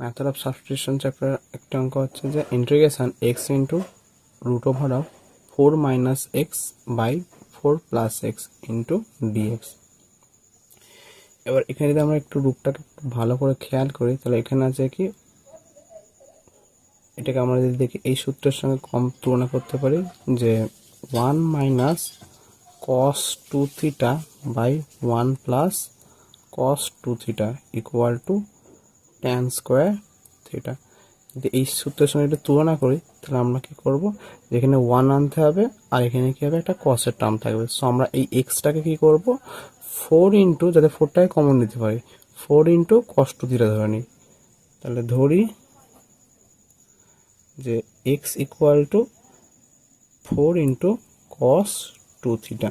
Method of substitution chapter একটা অঙ্ক হচ্ছে যে integration x into root over of 4 - x by 4 + x into dx. এবার এখানে যদি আমরা একটু রূপটাকে ভালো করে খেয়াল করি তাহলে এখানে আছে কি, এটাকে আমরা যদি দেখি এই সূত্রের সঙ্গে কম তুলনা করতে পারি যে 1 - cos 2 theta by 1 + cos 2 theta equal to tan square theta. যদি এই সূত্রের সঙ্গে একটু তুলনা করি তাহলে আমরা কি করব, যেখানে 1 আনতে হবে আর এখানে কি হবে, একটা cos এর টার্ম থাকবে। সো আমরা এই এক্সটাকে কি করব, 4 ইন্টু, যাতে 4টাকে কমন নিতে পারি, 4 ইন্টু cos 2 থিটা ধরে নিই। তাহলে ধরি যে x equal to 4 into cos 2 theta.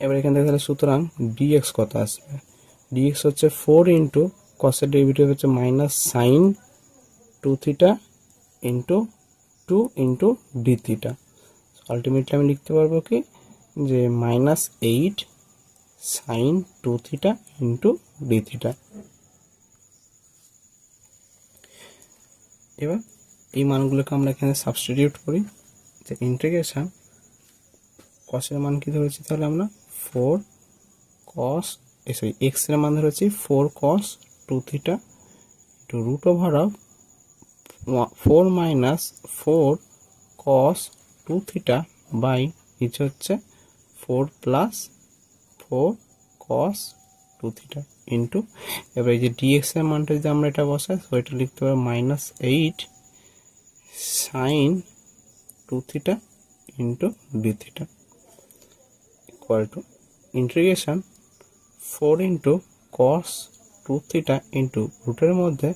এবার এখান থেকে তাহলে সুতরাং dx কত আসবে, dx হচ্ছে 4 ইন্টু cos এর ডেরিভেটিভ হচ্ছে minus sine 2 theta into 2 into D theta. Ultimately আমি লিখতে পারবো কি, যে -8 sine 2 theta into D theta. এবার এই মানগুলোকে আমরা এখানে সাবস্টিটিউট করি, যে ইন্টিগ্রেশন কসের মান কি ধরেছি, তাহলে আমরা 4 cos x এর মান ধরেছি 4 cos 2 theta into root over of 4 - 4 cos 2 theta by নিচে হচ্ছে 4 + 4 cos 2 থিটা ইন্টু, এবার এই যে dx এর মানটা যদি আমরা এটা বসাই তো এটা লিখতে পারবো -8 sine 2 theta into D theta equal to integration 4 into cos 2 theta into রুটের মধ্যে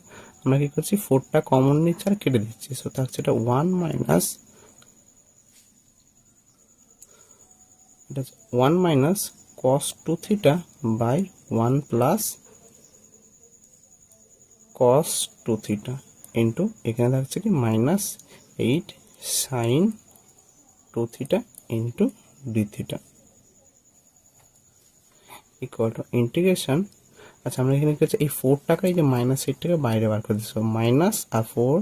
আমরা কি করছি, 4টা কমন নিচ্ছি আর কেটে দিচ্ছি। সো তার হচ্ছে এটা 1 - cos 2 theta by 1 + cos 2 theta into এখানে থাকছে কি -8 sine 2 theta into D theta equal to integration. আচ্ছা, আমরা এখানে কি হচ্ছে, এই 4টাকে যে -8টাকে বাইরে বার করে দিচ্ছি, মাইনাস আর 4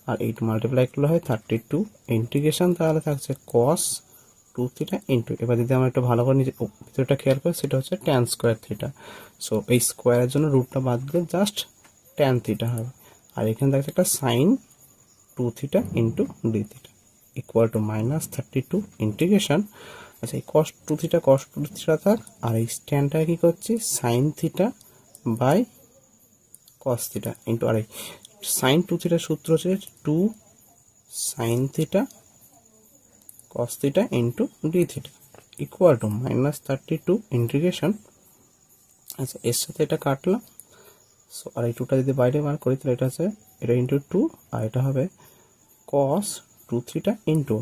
আর 8 মাল্টিপ্লাই করলে হয় 32 ইন্টিগ্রেশন, তাহলে থাকছে cos 2 থিটা ইন্টু, এবার যদি আমরা একটু ভালো করে নিজে ভিতরটা খেয়াল করি সেটা হচ্ছে tan স্কোয়ার থিটা। সো এই স্কোয়ারের জন্য রুটটা বাদ দিলে জাস্ট tan থিটা হবে, আর এখানে থাকছে একটা sine 2 theta into D theta equal to -32 integration. আচ্ছা, এই cos 2 থিটা থাক, আর এই ট্যানটা কি করছি, sine theta by cos theta into, আর এই সাইন 2 থিটার সূত্র হচ্ছে 2 sine theta cos theta into D theta equal to -32 integration. আচ্ছা, এর সাথে এটা কাটলাম। সো আর এই 2টা যদি বাইরে বার করি তাহলে এটা হচ্ছে, এটা ইন্টু 2 আর এটা হবে cos 2 থিটা ইন্টু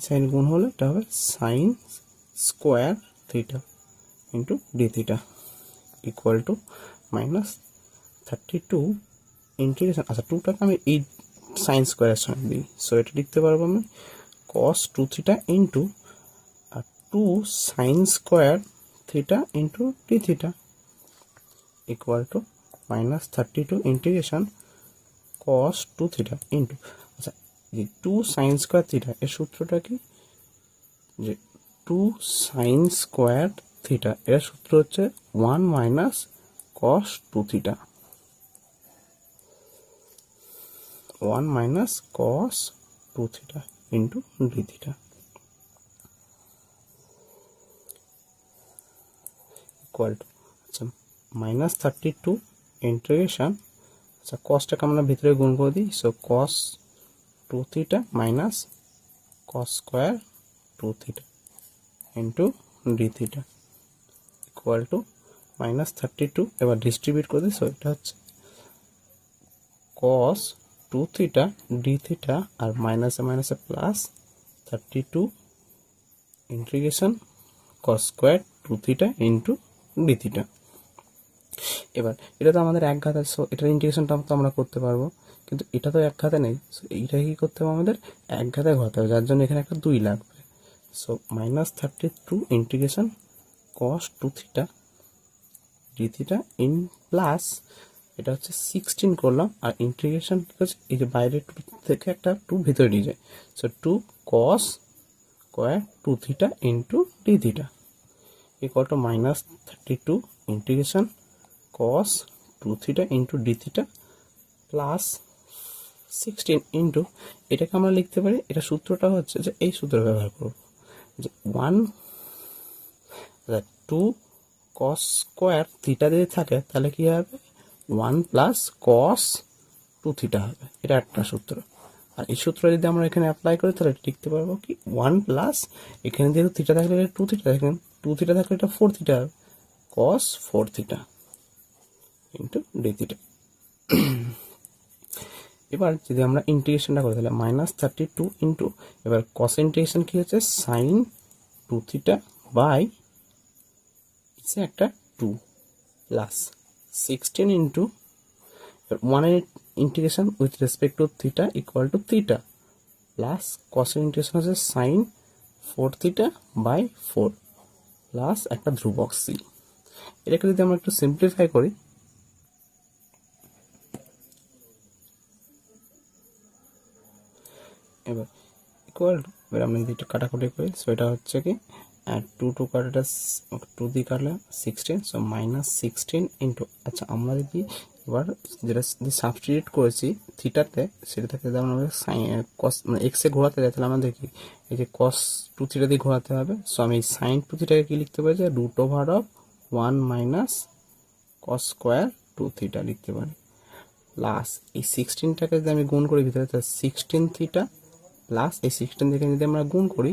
সাইন গুণ হলে এটা হবে sign square theta into D theta equal to -32 integration. আচ্ছা, 2টাকে আমি এই সাইন স্কোয়ারের সঙ্গে দিই, সো এটা লিখতে পারবো আমি cos 2 থিটা ইন্টু আর 2 sine square theta into D theta equal to -32 integration cos 2 theta into, আচ্ছা, যে 2 সাইন স্কোয়ার থিটা এর সূত্রটা কি, যে 2 সাইন স্কোয়ার থিটা এর সূত্র হচ্ছে 1 - cos 2 theta, 1 - cos 2 theta into D theta equal two, আচ্ছা, -32 ইন্টিগ্রেশন, আচ্ছা কসটাকে আমরা ভিতরে গুণ করে দিই। So cos 2 theta minus cos square 2 theta into D theta equal to -32। এবার ডিস্ট্রিবিউট করে দিই, সো এটা হচ্ছে cos 2 থিটা ডি থিটা আর মাইনাসে মাইনাসে plus 32 integration cos square 2 theta into D theta. এবার এটা তো আমাদের এক ঘাতে, সো এটার ইন্টিগ্রেশনটা তো আমরা করতে পারবো, কিন্তু এটা তো এক ঘাতে নেই। সো এইটা কি করতে হবে, আমাদের এক ঘাতে ঘটাতে হবে, যার জন্য এখানে একটা 2 লাগবে। So -32 integration cos 2 theta D theta in plus এটা হচ্ছে 16 করলাম, আর ইন্টিগ্রেশন কি হচ্ছে এই যে বাইরে 2 থেকে একটা 2 ভিতরে নিয়ে যায়। So 2 cos square 2 theta into D theta equal to -32 integration cos 2 theta into D theta plus 16 into, এটাকে আমরা লিখতে পারি, এটা সূত্রটা হচ্ছে যে এই সূত্র ব্যবহার করব যে 2 cos স্কোয়ার থিটা যদি থাকে তাহলে কি হবে 1 প্লাস cos 2 থিটা হবে, এটা একটা সূত্র। আর এই সূত্র যদি আমরা এখানে অ্যাপ্লাই করি তাহলে লিখতে পারবো কি 1 প্লাস, এখানে যেহেতু থিটা থাকলে 2 থিটা, দেখেন 2 থিটা থাকলে এটা 4 থিটা হবে, cos 4 theta into D theta. এবার যদি আমরা ইন্টিগ্রেশনটা করি তাহলে -32 ইন্টু, এবার cos ইন্টিগ্রেশন কি হচ্ছে sin 2 থিটা বাই একটা 2 প্লাস 16 ইন্টু 1 এর integration with respect to theta equal two theta plus cos এর ইন্টিগ্রেশন হচ্ছে sin 4 থিটা বাই 4 প্লাস একটা ধ্রুবক c। এটাকে যদি আমরা একটু সিম্পলিফাই করি, এবার ইকুয়াল টু, এবার আমরা যদি একটু কাটাকুটি করি, সো এটা হচ্ছে কি 2 কাটাটা 2 দিয়ে কাটলে 16, সো -16 ইন্টু, আচ্ছা আমরা যদি এবার যেটা সাবস্টিটিউট করেছি থিটাতে সেটা থেকে যদি আমরা cos মানে এক্সে ঘোরাতে যাই তাহলে আমাদের কি এই যে cos 2 থিটা দিয়ে ঘোরাতে হবে। সো আমি sin 2 থিটাকে কি লিখতে পারি যে √1 মাইনাস cos স্কোয়ার 2 থিটা লিখতে পারি, প্লাস এই 16টাকে যদি আমি গুণ করি ভিতরে তাহলে 16 থিটা প্লাস এই 16 থেকে যদি আমরা গুণ করি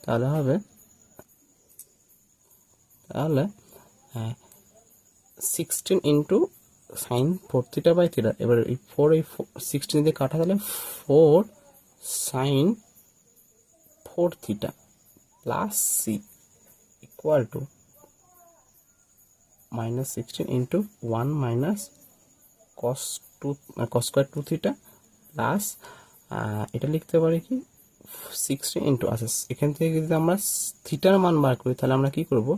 তাহলে হবে 16 into sine 4 theta by theta. এবার এই 4 এই 16 দিয়ে কাটা তাহলে 4 sine 4 theta plus c equal to -16 into 1 minus cos square 2 theta plus এটা লিখতে পারি কি 16 ইন্টু, আচ্ছা এখান থেকে যদি আমরা থিটার মান বার করি তাহলে আমরা কি করব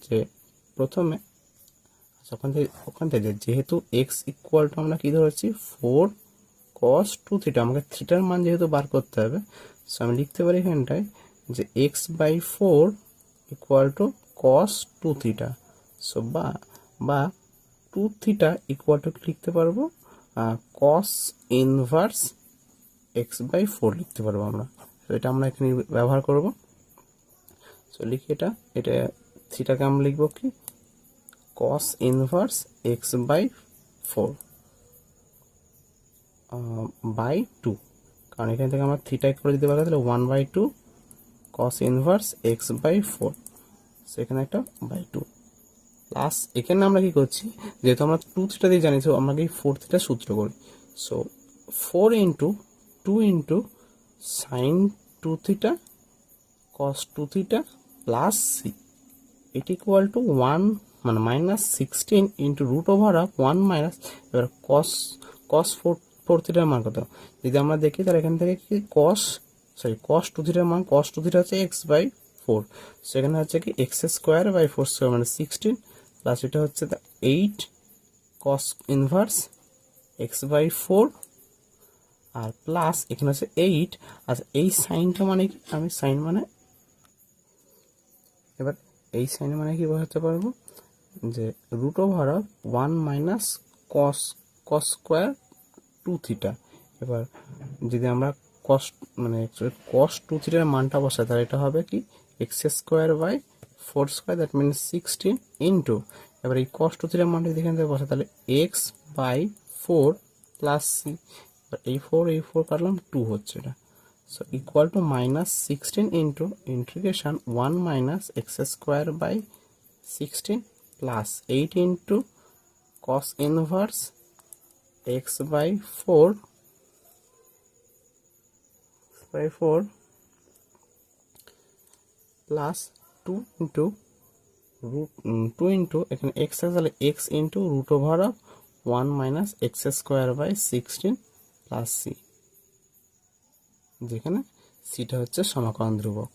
যে প্রথমে ওখান থেকে যেহেতু এক্স ইকুয়াল টু আমরা কি ধরেছি 4 cos 2 থিটা, আমাকে থিটার মান যেহেতু বার করতে হবে, সো আমি লিখতে পারি এখানটায় যে x by 4 equal to cos 2 theta. So বা 2 থিটা ইকুয়াল টু লিখতে পারবো cos ইনভার্স এক্স বাই 4 লিখতে পারবো আমরা। তো এটা আমরা এখানে ব্যবহার করব। সো লিখি এটা থিটাকে আমরা লিখবো কি cos inverse x by 4 by 2, কারণ এখান থেকে আমরা থিটা করে দিতে পারি তাহলে 1/2 cos ইনভার্স এক্স বাই 4, সেখানে একটা বাই 2 প্লাস এখানে আমরা কি করছি যেহেতু আমরা 2 থিটা দিয়ে জানি, তো আমরা কি 4 থিটা সূত্র করি। So 4 into 2 into sine 2 theta cos 2 theta plus c এটি ইকুয়াল টু 1 মানে -16 ইন্টু √1 মাইনাস, এবার cos 4 থিটার মান কত যদি আমরা দেখি তাহলে এখান থেকে কি cos 2 থিটার মান, cos 2 থিটা হচ্ছে x বাই 4, সেখানে হচ্ছে কি x স্কোয়ার বাই 4 স্কোয়ার মানে 16 প্লাস এটা হচ্ছে 8 cos ইনভার্স x বাই 4 আর প্লাস এখানে হচ্ছে 8। আচ্ছা এই সাইনটা মানে কি, আমি সাইন মানে এবার এই সাইন মানে কি বোঝাতে পারবো যে √1 মাইনাস cos স্কোয়ার 2 থিটা। এবার যদি আমরা cos মানে cos 2 থিটার মানটা বসাই তাহলে এটা হবে কি x square by 4 square, that means 16 into, এবার এই cos 2 থিটার মানটা যদি এখান থেকে বসাই তাহলে x বাই 4 প্লাস সি, এই 4 কাটলাম 2 হচ্ছে এটা। So equal to -16 into integration 1 minus x square by 16 plus 8 into cos inverse x by 4 plus 2 into এখানে এক্স আছে তাহলে x into √1 minus x square by 16 plus c, যেখানে সিটা হচ্ছে সমাকলন ধ্রুবক।